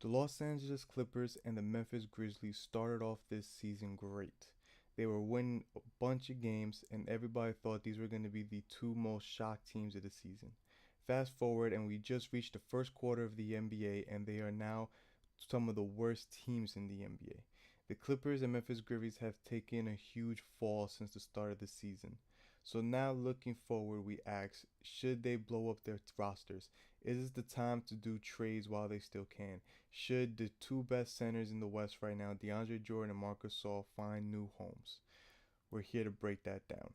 The Los Angeles Clippers and the Memphis Grizzlies started off this season great. They were winning a bunch of games, and everybody thought these were going to be the two most shocked teams of the season. Fast forward, and we just reached the first quarter of the NBA, and they are now some of the worst teams in the NBA. The Clippers and Memphis Grizzlies have taken a huge fall since the start of the season. So now looking forward, we ask, should they blow up their rosters? Is this the time to do trades while they still can? Should the two best centers in the West right now, DeAndre Jordan and Marc Gasol, find new homes? We're here to break that down.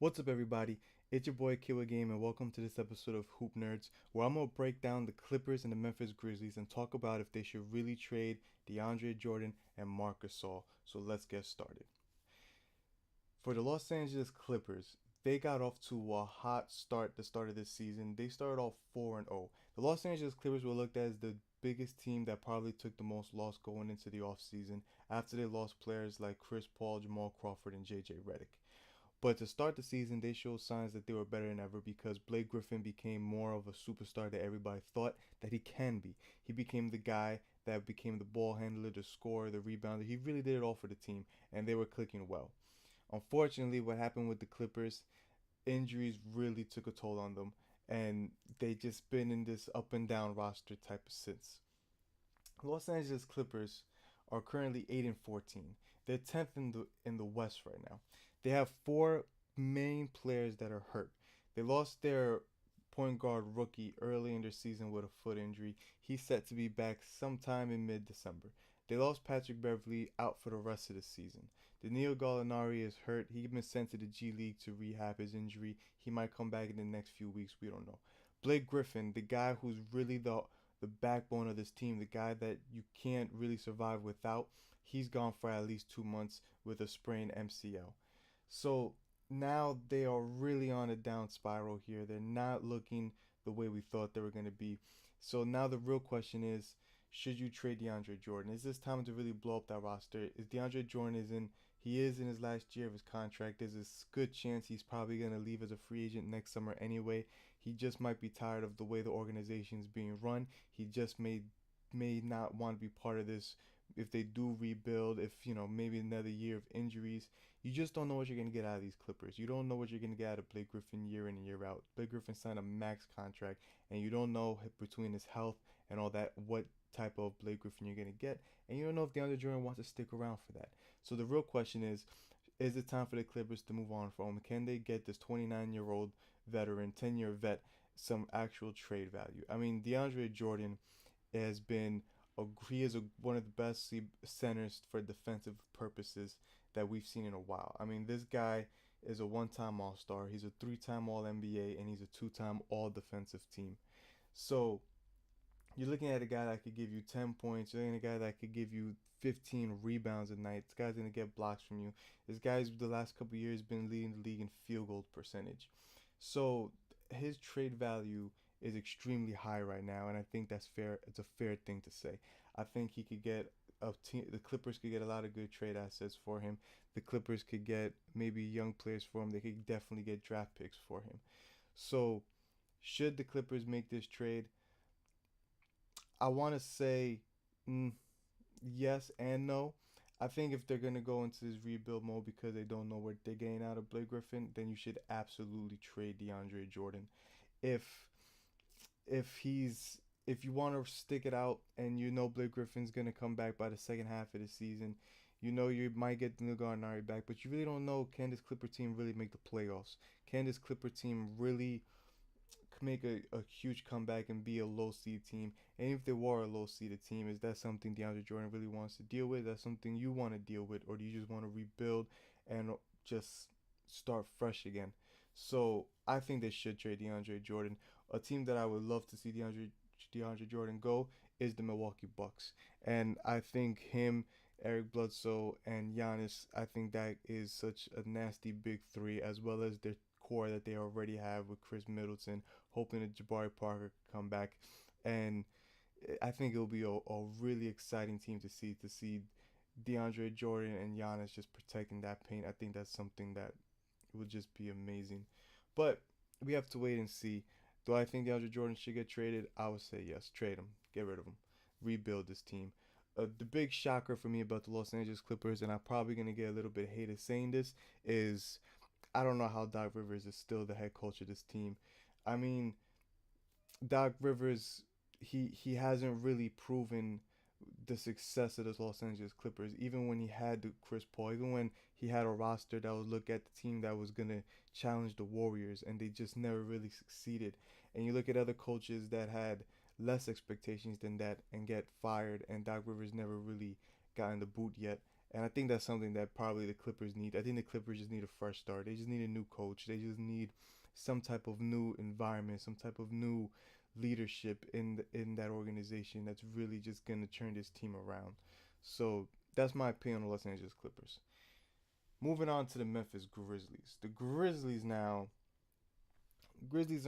What's up, everybody? It's your boy Kiwa Game, and welcome to this episode of Hoop Nerds, where I'm gonna break down the Clippers and the Memphis Grizzlies and talk about if they should really trade DeAndre Jordan and Marc Gasol. So let's get started. For the Los Angeles Clippers, they got off to a hot start the start of this season. They started off 4-0. The Los Angeles Clippers were looked at as the biggest team that probably took the most loss going into the offseason after they lost players like Chris Paul, Jamal Crawford, and JJ Redick. But to start the season, they showed signs that they were better than ever because Blake Griffin became more of a superstar that everybody thought that he can be. He became the guy that became the ball handler, the scorer, the rebounder. He really did it all for the team, and they were clicking well. Unfortunately, what happened with the Clippers, injuries really took a toll on them, and they just been in this up and down roster type of since. Los Angeles Clippers are currently 8-14. They're 10th in the West right now. They have four main players that are hurt. They lost their point guard rookie early in their season with a foot injury. He's set to be back sometime in mid-December. They lost Patrick Beverley out for the rest of the season. Danilo Gallinari is hurt. He's been sent to the G League to rehab his injury. He might come back in the next few weeks. We don't know. Blake Griffin, the guy who's really the backbone of this team, the guy that you can't really survive without, he's gone for at least 2 months with a sprained MCL. So now they are really on a down spiral here. They're not looking the way we thought they were going to be. So now the real question is, should you trade DeAndre Jordan? Is this time to really blow up that roster? Is DeAndre Jordan he is in his last year of his contract. There's a good chance he's probably going to leave as a free agent next summer anyway. He just might be tired of the way the organization is being run. He just may not want to be part of this if they do rebuild, if maybe another year of injuries. You just don't know what you're going to get out of these Clippers. You don't know what you're going to get out of Blake Griffin year in and year out. Blake Griffin signed a max contract, and you don't know between his health and all that what type of Blake Griffin you're going to get, and you don't know if DeAndre Jordan wants to stick around for that. So the real question is it time for the Clippers to move on from him? Can they get this 29-year-old veteran, 10-year vet, some actual trade value? I mean, DeAndre Jordan has been one of the best centers for defensive purposes that we've seen in a while. I mean, this guy is a one-time All-Star. He's a three-time All-NBA, and he's a two-time All-Defensive Team. So you're looking at a guy that could give you 10 points. You're looking at a guy that could give you 15 rebounds a night. This guy's going to get blocks from you. This guy's the last couple of years been leading the league in field goal percentage. So his trade value is extremely high right now, and I think that's fair. It's a fair thing to say. I think he could get a team. The Clippers could get a lot of good trade assets for him. The Clippers could get maybe young players for him. They could definitely get draft picks for him. So should the Clippers make this trade? I want to say yes and no. I think if they're going to go into this rebuild mode because they don't know what they're getting out of Blake Griffin, then you should absolutely trade DeAndre Jordan. If if you want to stick it out and you know Blake Griffin's going to come back by the second half of the season, you know you might get the Gallinari back, but you really don't know, can this Clipper team really make the playoffs? Can this Clipper team really make a huge comeback and be a low seed team? And if they were a low seeded team, is that something DeAndre Jordan really wants to deal with? That's something you want to deal with, or do you just want to rebuild and just start fresh again? So I think they should trade DeAndre Jordan. A team that I would love to see DeAndre Jordan go is the Milwaukee Bucks, and I think him, Eric Bledsoe, and Giannis, I think that is such a nasty big three, as well as their core that they already have with Chris Middleton, hoping that Jabari Parker can come back. And I think it'll be a really exciting team to see DeAndre Jordan and Giannis just protecting that paint. I think that's something that would just be amazing. But we have to wait and see. Do I think DeAndre Jordan should get traded? I would say yes. Trade him. Get rid of him. rebuild this team. The big shocker for me about the Los Angeles Clippers, and I'm probably gonna get a little bit hated saying this, is I don't know how Doc Rivers is still the head coach of this team. I mean, Doc Rivers, he hasn't really proven the success of the Los Angeles Clippers. Even when he had the Chris Paul, even when he had a roster that would look at the team that was gonna challenge the Warriors, and they just never really succeeded. And you look at other coaches that had less expectations than that and get fired, and Doc Rivers never really gotten the boot yet. And I think that's something that probably the Clippers need. I think the Clippers just need a fresh start. They just need a new coach. They just need some type of new environment, some type of new leadership in that organization that's really just gonna turn this team around. So that's my opinion on the Los Angeles Clippers. Moving on to the Memphis Grizzlies. The Grizzlies are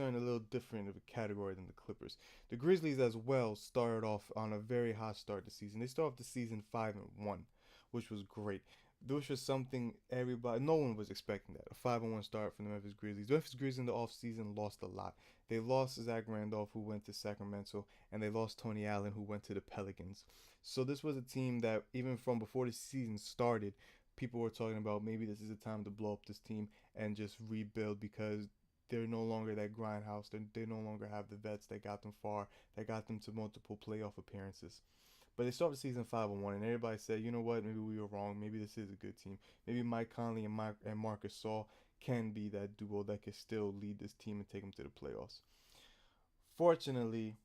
in a little different of a category than the Clippers. The Grizzlies as well started off on a very hot start this season. They started off the season 5-1, which was great. Which was something no one was expecting that. A 5-1 start from the Memphis Grizzlies. The Memphis Grizzlies in the offseason lost a lot. They lost Zach Randolph, who went to Sacramento, and they lost Tony Allen, who went to the Pelicans. So this was a team that, even from before the season started, people were talking about maybe this is the time to blow up this team and just rebuild because they're no longer that grindhouse. They no longer have the vets that got them far, that got them to multiple playoff appearances. But they started season 5-1, and everybody said, you know what, maybe we were wrong. Maybe this is a good team. Maybe Mike Conley and Marc Gasol can be that duo that can still lead this team and take them to the playoffs. Fortunately,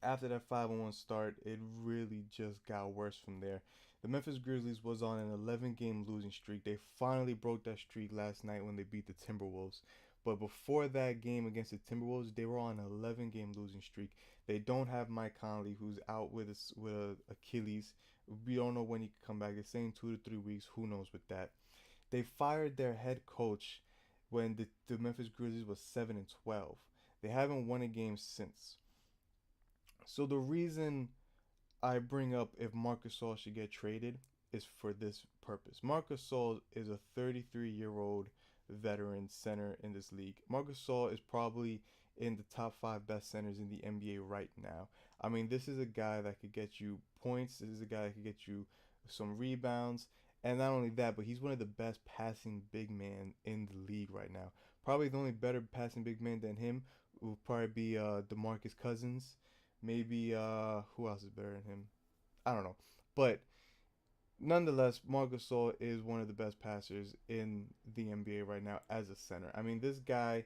after that 5-1 start, it really just got worse from there. The Memphis Grizzlies was on an 11-game losing streak. They finally broke that streak last night when they beat the Timberwolves. But before that game against the Timberwolves, they were on an 11-game losing streak. They don't have Mike Conley, who's out with Achilles. We don't know when he can come back. They're saying 2 to 3 weeks. Who knows with that? They fired their head coach when the Memphis Grizzlies was 7-12. They haven't won a game since. So the reason I bring up if Marc Gasol should get traded is for this purpose. Marc Gasol is a 33-year-old veteran center in this league. Marc Gasol is probably in the top 5 best centers in the NBA right now. I mean, this is a guy that could get you points. This is a guy that could get you some rebounds. And not only that, but he's one of the best passing big men in the league right now. Probably the only better passing big man than him will probably be DeMarcus Cousins. Maybe who else is better than him? I don't know. But nonetheless, Marc Gasol is one of the best passers in the NBA right now as a center. I mean, this guy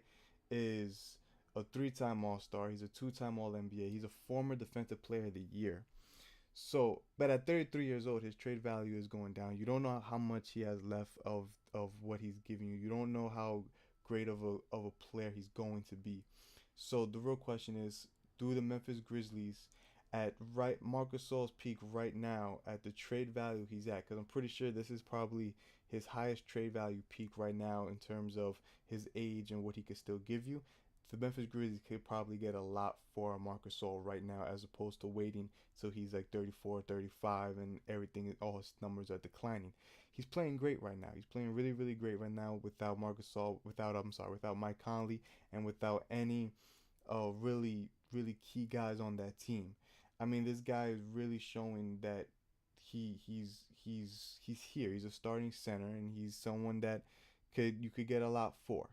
is a 3-time All-Star. He's a 2-time All-NBA. He's a former Defensive Player of the Year. So, but at 33 years old, his trade value is going down. You don't know how much he has left of what he's giving you. You don't know how great of a player he's going to be. So the real question is, do the Memphis Grizzlies at Marc Gasol's peak right now at the trade value he's at? Because I'm pretty sure this is probably his highest trade value peak right now in terms of his age and what he could still give you. The Memphis Grizzlies could probably get a lot for Marc Gasol right now as opposed to waiting till he's like 34, 35 and everything, all his numbers are declining. He's playing great right now. He's playing really, really great right now without Marc Gasol, without Mike Conley, and without any really, really key guys on that team. I mean, this guy is really showing that he's here. He's a starting center, and he's someone that you could get a lot for.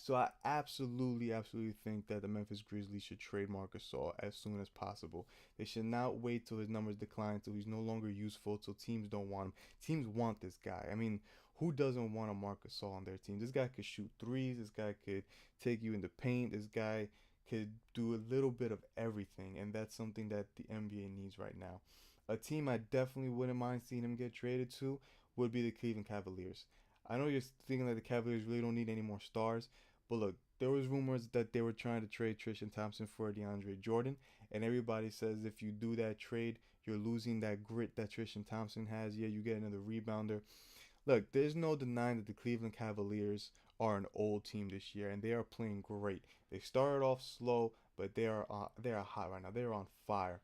So I absolutely, absolutely think that the Memphis Grizzlies should trade Marc Gasol as soon as possible. They should not wait till his numbers decline, till he's no longer useful, till teams don't want him. Teams want this guy. I mean, who doesn't want a Marc Gasol on their team? This guy could shoot threes. This guy could take you in the paint. This guy could do a little bit of everything, and that's something that the NBA needs right now. A team I definitely wouldn't mind seeing him get traded to would be the Cleveland Cavaliers. I know you're thinking that the Cavaliers really don't need any more stars, but look, there was rumors that they were trying to trade Tristan Thompson for DeAndre Jordan, and everybody says if you do that trade, you're losing that grit that Tristan Thompson has. Yeah, you get another rebounder. Look, there's no denying that the Cleveland Cavaliers are an old team this year, and they are playing great. They started off slow, but they are hot right now. They're on fire,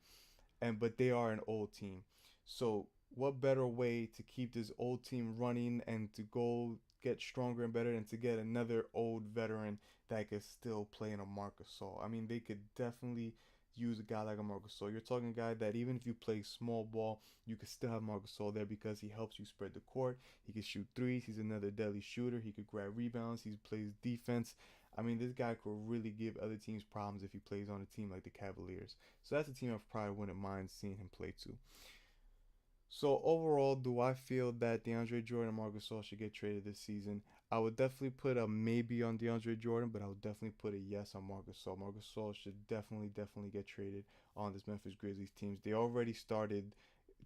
but they are an old team. So what better way to keep this old team running and to go get stronger and better than to get another old veteran that could still play in a Marc Gasol? I mean, they could definitely use a guy like a Marc Gasol. You're talking a guy that even if you play small ball, you can still have Marc Gasol there because he helps you spread the court. He can shoot threes. He's another deadly shooter. He could grab rebounds. He plays defense. I mean, this guy could really give other teams problems if he plays on a team like the Cavaliers. So that's a team I probably wouldn't mind seeing him play to. So overall, do I feel that DeAndre Jordan and Marc Gasol should get traded this season? I would definitely put a maybe on DeAndre Jordan, but I would definitely put a yes on Marc Gasol. Marc Gasol should definitely get traded on this Memphis Grizzlies teams. They already started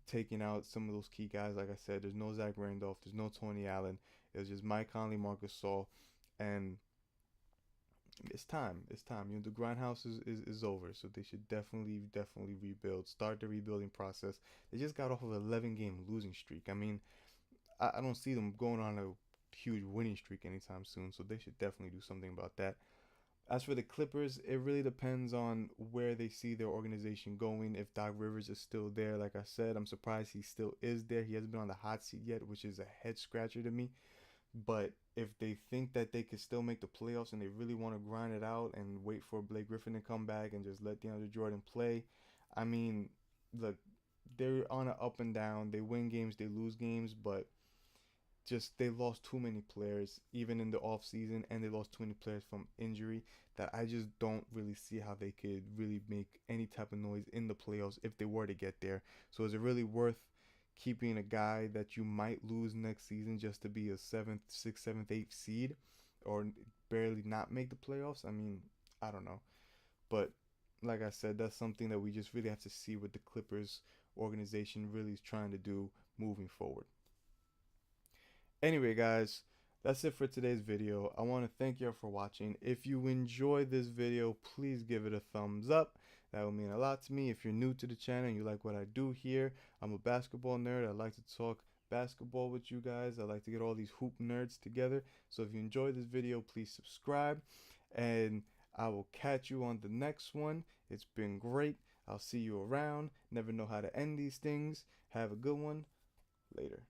taking out some of those key guys. Like I said, there's no Zach Randolph, there's no Tony Allen. It's just Mike Conley, Marc Gasol, and it's time. It's time. The grindhouse is over. So they should definitely rebuild. Start the rebuilding process. They just got off of an 11-game losing streak. I mean, I don't see them going on a huge winning streak anytime soon. So they should definitely do something about that. As for the Clippers, it really depends on where they see their organization going. If Doc Rivers is still there, like I said, I'm surprised he still is there. He hasn't been on the hot seat yet, which is a head scratcher to me. But if they think that they could still make the playoffs and they really want to grind it out and wait for Blake Griffin to come back and just let DeAndre Jordan play, I mean, look, they're on an up and down. They win games, they lose games, but just they lost too many players even in the off season, and they lost too many players from injury that I just don't really see how they could really make any type of noise in the playoffs if they were to get there. So is it really worth keeping a guy that you might lose next season just to be a seventh, sixth, seventh, eighth seed, or barely not make the playoffs? I mean, I don't know, but like I said, that's something that we just really have to see what the Clippers organization really is trying to do moving forward. Anyway, guys, that's it for today's video. I want to thank you for watching. If you enjoyed this video, please give it a thumbs up. That would mean a lot to me. If you're new to the channel and you like what I do here, I'm a basketball nerd. I like to talk basketball with you guys. I like to get all these hoop nerds together. So if you enjoyed this video, please subscribe, and I will catch you on the next one. It's been great. I'll see you around. Never know how to end these things. Have a good one. Later.